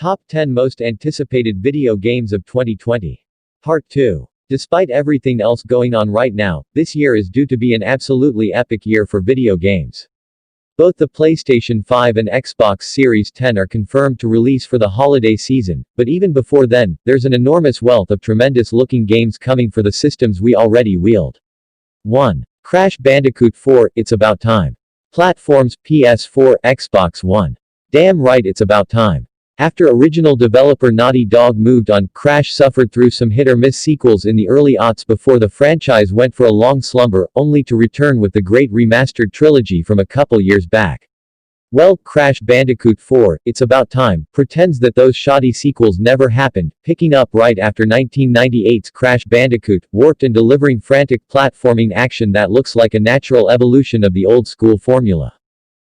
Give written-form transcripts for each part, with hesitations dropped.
Top 10 Most Anticipated Video Games of 2020. Part 2. Despite everything else going on right now, this year is due to be an absolutely epic year for video games. Both the PlayStation 5 and Xbox Series X are confirmed to release for the holiday season, but even before then, there's an enormous wealth of tremendous-looking games coming for the systems we already wield. 1. Crash Bandicoot 4, It's About Time. Platforms PS4, Xbox One. Damn right it's about time. After original developer Naughty Dog moved on, Crash suffered through some hit-or-miss sequels in the early aughts before the franchise went for a long slumber, only to return with the great remastered trilogy from a couple years back. Well, Crash Bandicoot 4, It's About Time, pretends that those shoddy sequels never happened, picking up right after 1998's Crash Bandicoot, warped and delivering frantic platforming action that looks like a natural evolution of the old-school formula.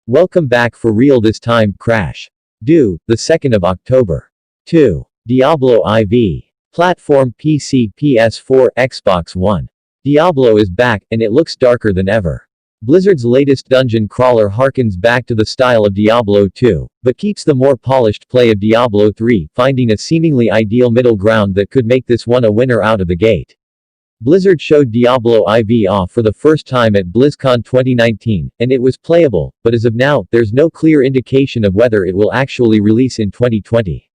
Welcome back for real this time, Crash. Due, the 2nd of October. 2. Diablo IV. Platform PC, PS4, Xbox One. Diablo is back, and it looks darker than ever. Blizzard's latest dungeon crawler harkens back to the style of Diablo 2, but keeps the more polished play of Diablo 3, finding a seemingly ideal middle ground that could make this one a winner out of the gate. Blizzard showed Diablo IV off for the first time at BlizzCon 2019, and it was playable, but as of now, there's no clear indication of whether it will actually release in 2020.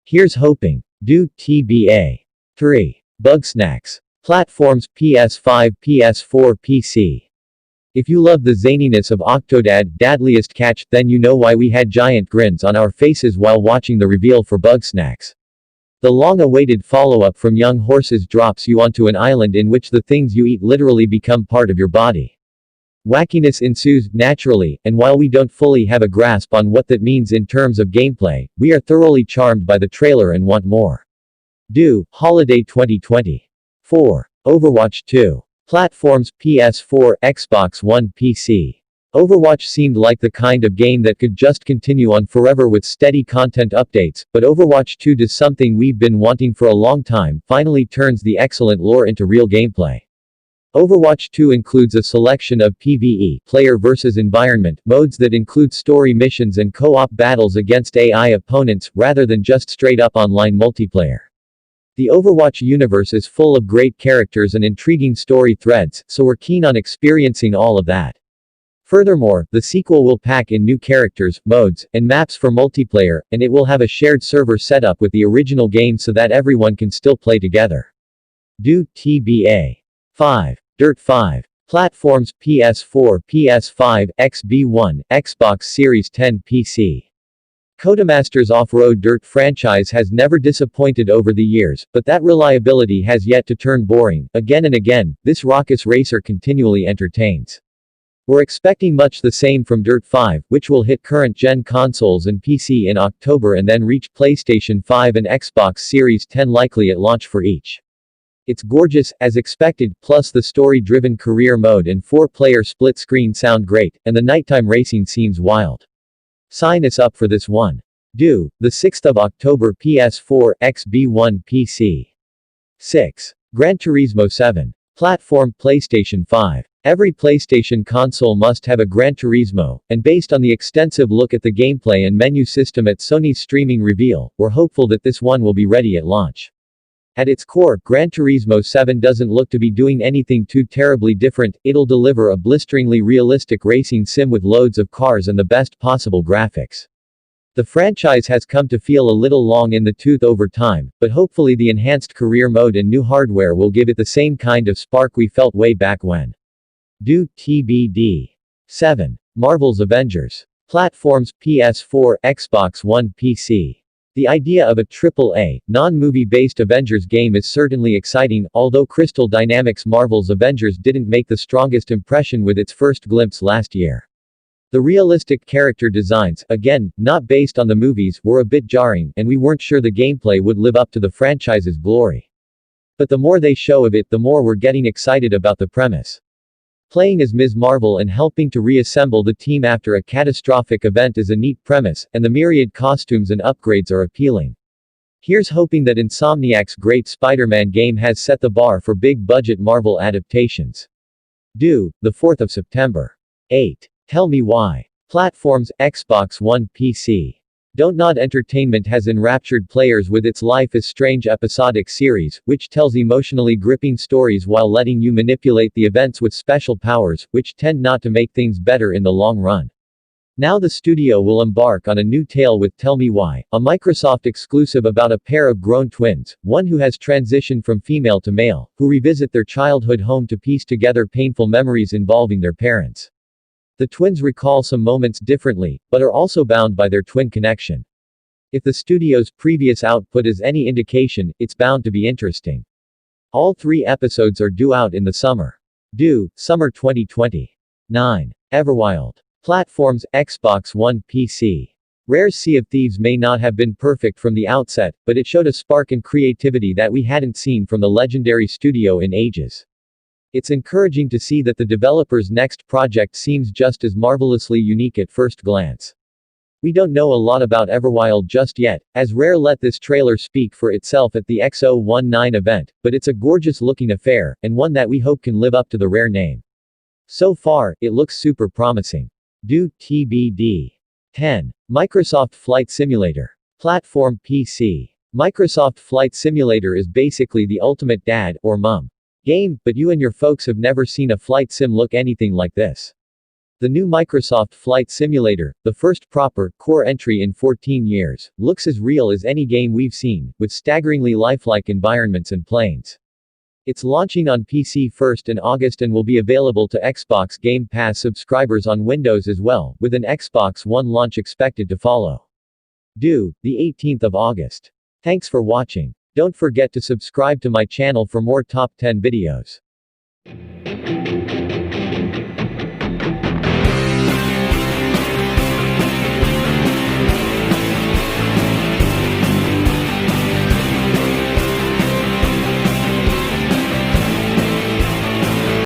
Here's hoping. Due, TBA. 3. Bugsnax. Platforms PS5, PS4, PC. If you love the zaniness of Octodad, Dadliest Catch, then you know why we had giant grins on our faces while watching the reveal for Bugsnax. The long-awaited follow-up from Young Horses drops you onto an island in which the things you eat literally become part of your body. Wackiness ensues, naturally, and while we don't fully have a grasp on what that means in terms of gameplay, we are thoroughly charmed by the trailer and want more. Due, Holiday 2020. 4. Overwatch 2. Platforms PS4, Xbox One, PC. Overwatch seemed like the kind of game that could just continue on forever with steady content updates, but Overwatch 2 does something we've been wanting for a long time, finally turns the excellent lore into real gameplay. Overwatch 2 includes a selection of PvE, player versus environment, modes that include story missions and co-op battles against AI opponents, rather than just straight-up online multiplayer. The Overwatch universe is full of great characters and intriguing story threads, so we're keen on experiencing all of that. Furthermore, the sequel will pack in new characters, modes, and maps for multiplayer, and it will have a shared server setup with the original game so that everyone can still play together. Due, TBA. 5. Dirt 5. Platforms PS4, PS5, XB1, Xbox Series X, PC. Codemasters' off-road Dirt franchise has never disappointed over the years, but that reliability has yet to turn boring. Again and again, this raucous racer continually entertains. We're expecting much the same from Dirt 5, which will hit current-gen consoles and PC in October and then reach PlayStation 5 and Xbox Series X likely at launch for each. It's gorgeous, as expected, plus the story-driven career mode and 4-player split screen sound great, and the nighttime racing seems wild. Sign us up for this one. Due, the 6th of October, PS4, XB1, PC. 6. Gran Turismo 7. Platform PlayStation 5. Every PlayStation console must have a Gran Turismo, and based on the extensive look at the gameplay and menu system at Sony's streaming reveal, we're hopeful that this one will be ready at launch. At its core, Gran Turismo 7 doesn't look to be doing anything too terribly different. It'll deliver a blisteringly realistic racing sim with loads of cars and the best possible graphics. The franchise has come to feel a little long in the tooth over time, but hopefully the enhanced career mode and new hardware will give it the same kind of spark we felt way back when. Due, TBD. 7. Marvel's Avengers. Platforms PS4, Xbox One, PC. The idea of a AAA, non-movie-based Avengers game is certainly exciting, although Crystal Dynamics' Marvel's Avengers didn't make the strongest impression with its first glimpse last year. The realistic character designs, again, not based on the movies, were a bit jarring, and we weren't sure the gameplay would live up to the franchise's glory. But the more they show of it, the more we're getting excited about the premise. Playing as Ms. Marvel and helping to reassemble the team after a catastrophic event is a neat premise, and the myriad costumes and upgrades are appealing. Here's hoping that Insomniac's great Spider-Man game has set the bar for big-budget Marvel adaptations. Due, the 4th of September. 8. Tell Me Why. Platforms, Xbox One, PC. Don't Nod Entertainment has enraptured players with its Life is Strange episodic series, which tells emotionally gripping stories while letting you manipulate the events with special powers, which tend not to make things better in the long run. Now the studio will embark on a new tale with Tell Me Why, a Microsoft exclusive about a pair of grown twins, one who has transitioned from female to male, who revisit their childhood home to piece together painful memories involving their parents. The twins recall some moments differently, but are also bound by their twin connection. If the studio's previous output is any indication, it's bound to be interesting. All 3 episodes are due out in the summer. Due, summer 2020. 9. Everwild. Platforms, Xbox One, PC. Rare's Sea of Thieves may not have been perfect from the outset, but it showed a spark in creativity that we hadn't seen from the legendary studio in ages. It's encouraging to see that the developer's next project seems just as marvelously unique at first glance. We don't know a lot about Everwild just yet, as Rare let this trailer speak for itself at the X019 event, but it's a gorgeous looking affair, and one that we hope can live up to the Rare name. So far, it looks super promising. Due, TBD. 10. Microsoft Flight Simulator. Platform, PC. Microsoft Flight Simulator is basically the ultimate dad, or mom, game, but you and your folks have never seen a flight sim look anything like this. The new Microsoft Flight Simulator, the first proper, core entry in 14 years, looks as real as any game we've seen, with staggeringly lifelike environments and planes. It's launching on PC first in August and will be available to Xbox Game Pass subscribers on Windows as well, with an Xbox One launch expected to follow. Due, the 18th of August. Thanks for watching. Don't forget to subscribe to my channel for more top 10 videos.